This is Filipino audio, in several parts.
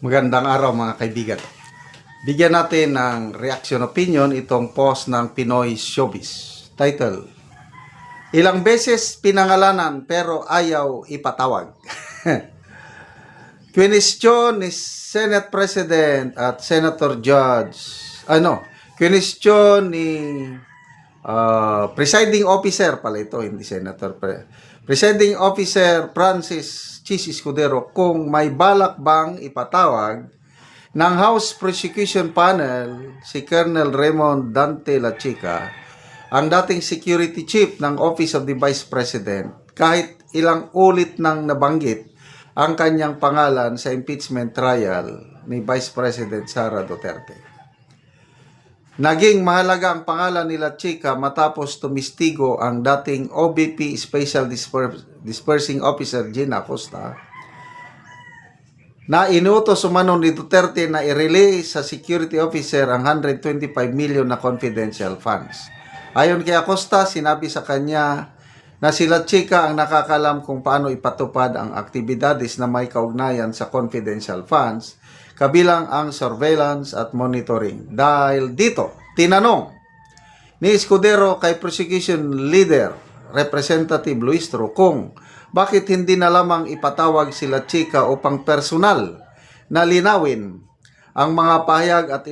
Magandang araw mga kaibigan. Bigyan natin ng reaction opinion itong post ng Pinoy Showbiz. Title: Ilang beses pinangalanan pero ayaw ipatawag. Question ni Senate President at Senator Judge. Question ni Presiding Officer pala ito, hindi Senator. Presiding Officer Francis Chis Escudero kung may balak bang ipatawag ng House Prosecution Panel si Colonel Raymond Dante Lachica, ang dating Security Chief ng Office of the Vice President, kahit ilang ulit nang nabanggit ang kanyang pangalan sa impeachment trial ni Vice President Sara Duterte. Naging mahalaga ang pangalan ni Lachica matapos tumistigo ang dating OBP Special Dispersing Officer Gina Acosta na inutos umano ni Duterte na i-release sa security officer ang 125 million na confidential funds. Ayon kay Acosta, sinabi sa kanya na si Lachica ang nakakalam kung paano ipatupad ang aktibidades na may kaugnayan sa confidential funds, kabilang ang surveillance at monitoring. Dahil dito, tinanong ni Escudero kay prosecution leader, Representative Luistro, kung bakit hindi na lamang ipatawag si Lachica upang personal na linawin ang mga pahayag at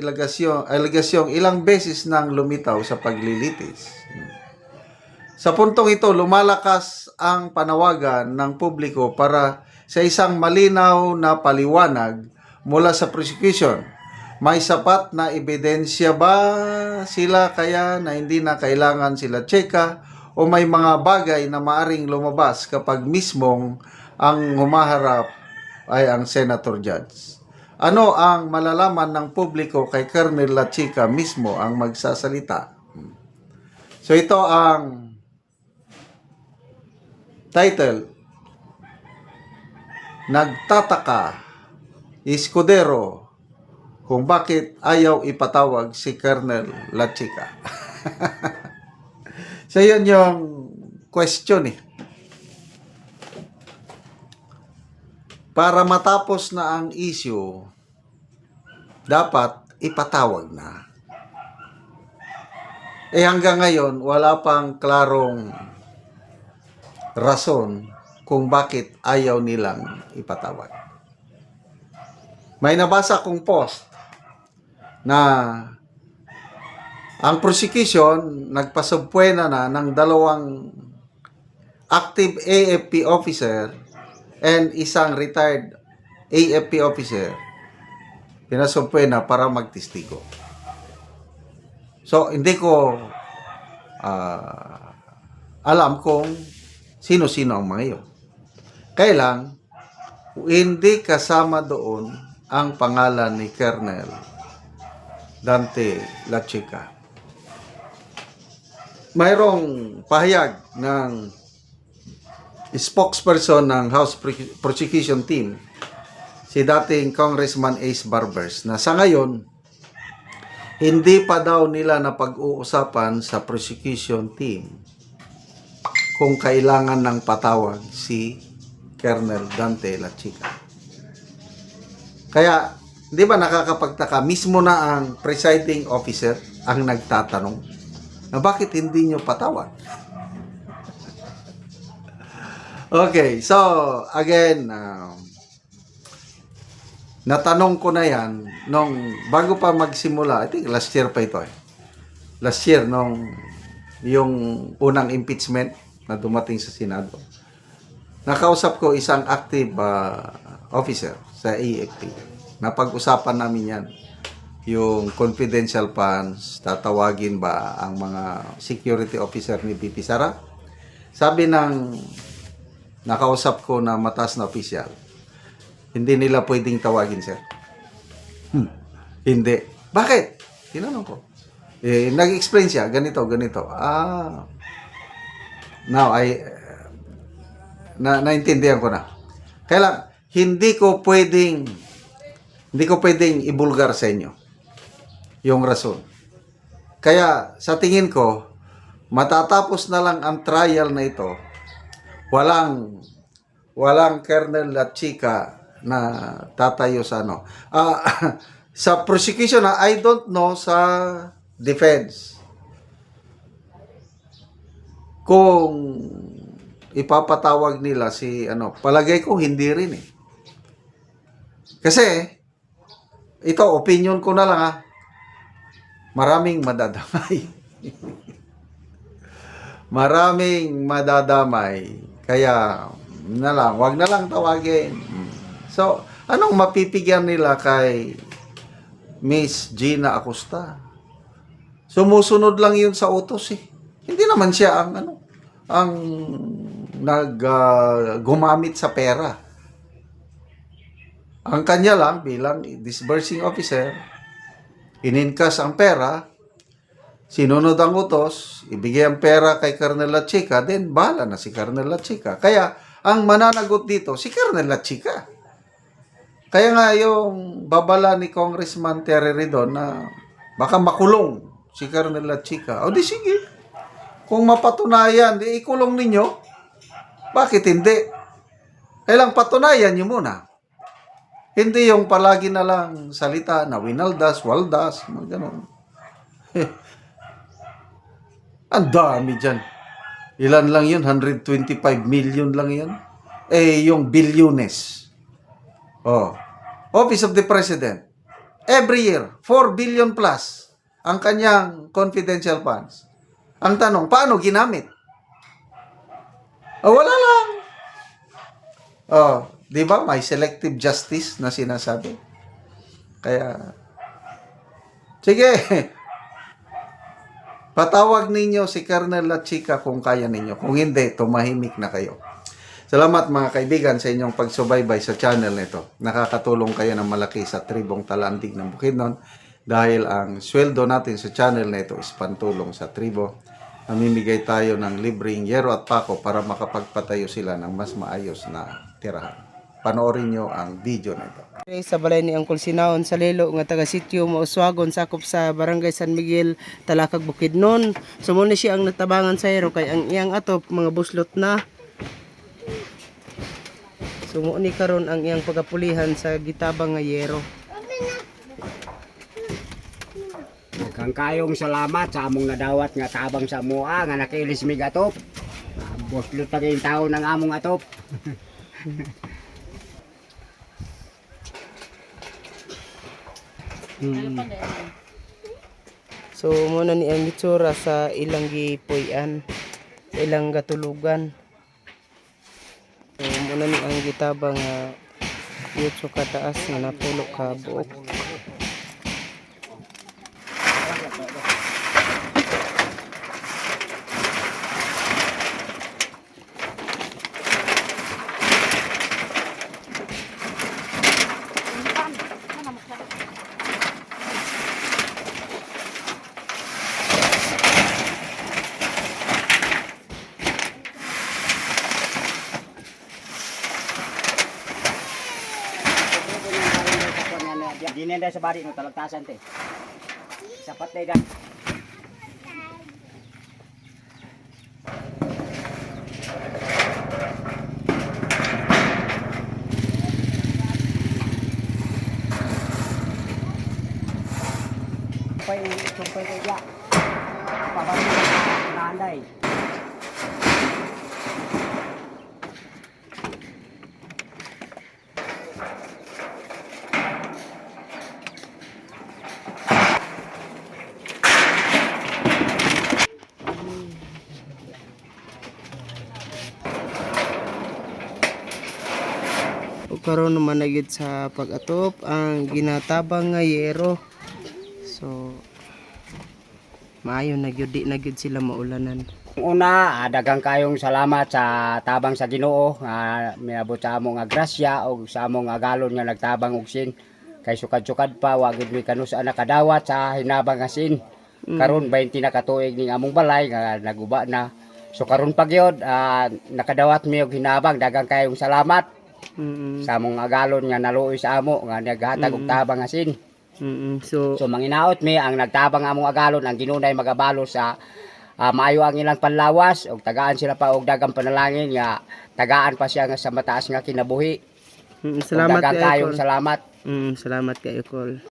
alegasyong ilang beses nang lumitaw sa paglilitis. Sa puntong ito, lumalakas ang panawagan ng publiko para sa isang malinaw na paliwanag mula sa prosecution. May sapat na ebidensya ba sila kaya na hindi na kailangan si Lachica o may mga bagay na maaring lumabas kapag mismong ang humaharap ay ang Senator Judge? Ano ang malalaman ng publiko kay Colonel Lachica mismo ang magsasalita? So ito ang title: Nagtataka Escudero kung bakit ayaw ipatawag si Colonel Lachica. So yun yung question eh. Para matapos na ang issue, dapat ipatawag na. Eh hanggang ngayon, wala pang klarong rason kung bakit ayaw nilang ipatawag. May nabasa kong post na ang prosecution nagpasubpuena na ng dalawang active AFP officer and isang retired AFP officer. Pinasubpuena para magtistigo. So, hindi ko alam kung sino-sino ang mga iyon. Kaya lang, hindi kasama doon ang pangalan ni Colonel Dante Lachica. Mayroong pahayag ng spokesperson ng House Prosecution Team, si dating Congressman Ace Barbers, na sa ngayon, hindi pa daw nila napag-uusapan sa prosecution team kung kailangan ng patawag si Colonel Dante Lachica. Kaya, di ba nakakapagtaka, mismo na ang presiding officer ang nagtatanong na bakit hindi nyo patawag? Okay, so again, natanong ko na yan nung bago pa magsimula. I think last year pa ito eh. Last year, nung yung unang impeachment na dumating sa Senado. Nakausap ko isang active officer sa AFP. Napag-usapan namin yan. Yung confidential funds, tatawagin ba ang mga security officer ni VP Sara? Sabi ng nakausap ko na mataas na opisyal, hindi nila pwedeng tawagin, sir. Hindi. Bakit? Tinanong ko. Nag-explain siya, ganito. Now, naintindihan ko na. Kaya hindi ko pwedeng ibulgar sa inyo yung rason. Kaya sa tingin ko, matatapos na lang ang trial na ito, walang Colonel Lachica na tatayo sa ano. Sa prosecution, I don't know sa defense kung ipapatawag nila si ano, palagay ko hindi rin eh. Kasi ito opinion ko na lang maraming madadamay. Maraming madadamay. Kaya na lang, wag na lang tawagin. So, anong mapipigyan nila kay Miss Gina Acosta? Sumusunod lang 'yun sa utos eh. Hindi naman siya ang gumamit sa pera. Ang kanya lang bilang disbursing officer, ininkas ang pera, sinunod ang utos, ibigay ang pera kay Colonel La Chica, then bahala na si Colonel La Chica. Kaya, ang mananagot dito, si Colonel La Chica. Kaya nga yung babala ni Congressman Terry Ridon na baka makulong si Colonel La Chica. O di sige, kung mapatunayan, di ikulong ninyo. Bakit hindi? Kailang patunayan nyo muna. Hindi yung palagi na lang salita na winaldas, waldas, mga ganun. Ang dami dyan. Ilan lang yun? 125 million lang yan. Eh, yung bilyones. Oh. Office of the President. Every year, 4 billion plus ang kanyang confidential funds. Ang tanong, paano ginamit? Oh, wala lang. Oh, di ba? May selective justice na sinasabi. Kaya, sige. Patawag ninyo si Colonel La Chica kung kaya ninyo. Kung hindi, tumahimik na kayo. Salamat mga kaibigan sa inyong pagsubaybay sa channel nito. Nakakatulong kayo ng malaki sa tribong Talandig ng Bukidnon dahil ang sweldo natin sa channel nito is pantulong sa tribo. Namimigay tayo ng libreng yero at pako para makapagpatayo sila ng mas maayos na tirahan. Panoorin nyo ang video na ito. Sa balay ni Angkol Sinaon sa Lelo nga taga sitio Mauswagon sakop sa Barangay San Miguel, Talakag, Bukidnon. Sumuni siya ang natabangan sa hero kay ang iyang atop mga buslot na. Sumuni karon ang iyang pagapulihan sa gitabang nga yero. Kang kayong salamat sa among nadawat nga tabang sa mua nga nakilis mig atop. Buslot pa kayong tao ng among atop. So muna ni ang gitsura sa ilang gipuy-an, sa ilang gatulugan. So muna ni ang gitabang nga yutso kataas nga napulo ka buok. Dinenda sa bari no talagtasan te. Sapat na idan. Sumpay kaya. Pabalik na anday. O karon naman na gyud sa pag-atop ang ginatabang nga yero. So maayo na gyud di na gyud sila maulanan. Una, daghang kayong salamat sa tabang sa Ginoo nga miabot sa among nga grasya o sa among nga galon nga nagtabang og sin. Kay sukad-sukad pa wa gid mi kanus nakadawat sa hinabang nga sin. Karon 20 na katuig ning among balay nga naguba na. So karon pa gyud nakadawat mi og hinabang, daghang kayong salamat. Sa among nga galon nga naluoy sa amo nga naghatag og tabang nga sin. So manginaot mi ang nagtabang among agalon ang ginunay magabalo sa maayo ang ilang panlawas og tagaan sila pa og dagang panalangin nga tagaan pa siya nga sa mataas nga kinabuhi. Salamat daghang kayo, kayong Col. salamat. Salamat kayo, Col.